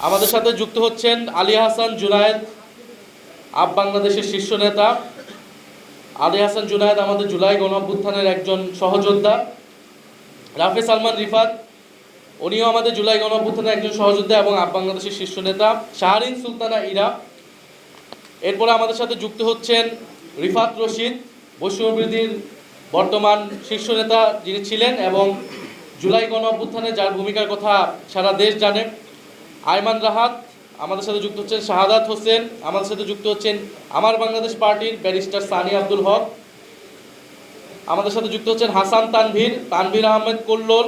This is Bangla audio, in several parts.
আমাদের সাথে যুক্ত হচ্ছেন আলী হাসান জুনায়েদ, আপ বাংলাদেশের শীর্ষ নেতা। আলী হাসান জুনায়েদ আমাদের জুলাই গণঅভ্যুত্থানের একজন সহযোদ্ধা। রাফি সালমান রিফাত, উনিও আমাদের জুলাই গণঅভ্যুত্থানের একজন সহযোদ্ধা এবং আপ বাংলাদেশের শীর্ষ নেতা। শাহরিন সুলতানা ইরা। এরপরে আমাদের সাথে যুক্ত হচ্ছেন রিফাত রশিদ, বৈষম্যবিরোধীর বর্তমান শীর্ষ নেতা যিনি ছিলেন এবং জুলাই গণঅভ্যুত্থানে যার ভূমিকার কথা সারা দেশ জানে। আইমান রাহাত আমাদের সাথে যুক্ত হচ্ছেন। শাহাদাত হোসেন আমাদের সাথে যুক্ত হচ্ছেন আমার বাংলাদেশ পার্টির ব্যারিস্টার সানি আব্দুল হক। আমাদের সাথে যুক্ত হচ্ছেন হাসান তানভীর আহমেদ কল্লোল,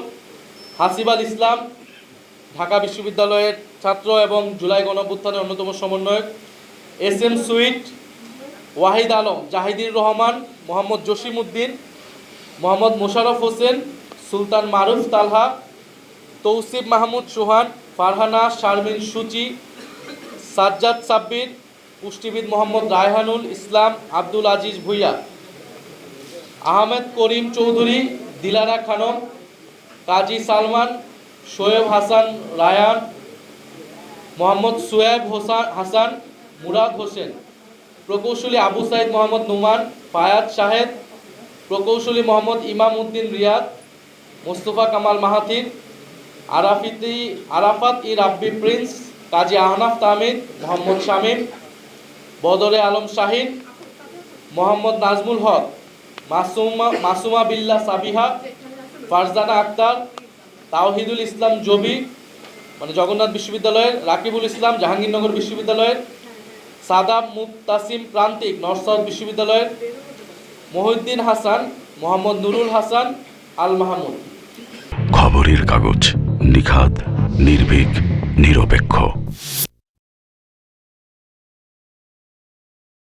হাসিবাল ইসলাম, ঢাকা বিশ্ববিদ্যালয়ের ছাত্র এবং জুলাই গণঅভ্যুত্থানের অন্যতম সমন্বয়ক। এস এম সুইট, ওয়াহিদ আলম, জাহিদুর রহমান, মোহাম্মদ জসিম উদ্দিন, মোহাম্মদ মোশাররফ হোসেন, সুলতান মারুফ তালহা, তৌসিফ মাহমুদ সোহান, ফারহানা শারমিন সুচি, সাজ্জাদ সাব্বির, পুষ্টিবিদ মোহাম্মদ রায়হানুল ইসলাম, আব্দুল আজিজ ভুইয়া, আহমেদ করিম চৌধুরী, দিলারা খানম, কাজী সালমান, শোয়েব হাসান রায়ান, মোহাম্মদ সোয়েব হাসান, মুরাদ হোসেন, প্রকৌশলী আবু সাইদ মোহাম্মদ নুমান, ফায়াদ শাহেদ, প্রকৌশলী মোহাম্মদ ইমাম উদ্দিন রিয়াদ, মোস্তফা কামাল মাহাথির, আরাফাত ই রাব্বি প্রিন্স, কাজী আহনাফ তাহমিদ, মোহাম্মদ শামীম, বদরে আলম শাহিন, মোহাম্মদ নাজমুল হক, মাসুমা বিল্লাহ সাবিহা, ফারজানা আক্তার, তাওহিদুল ইসলাম জবি জগন্নাথ বিশ্ববিদ্যালয়ের, রাকিবুল ইসলাম জাহাঙ্গীরনগর বিশ্ববিদ্যালয়ের, সাদাব মুতাসিম প্রান্তিক নর্থ সাউথ বিশ্ববিদ্যালয়ের, মহিউদ্দিন হাসান, মোহাম্মদ নুরুল হাসান আল মাহমুদ। খবরের কাগজ, নিখাদ, নির্ভীক, নিরপেক্ষ।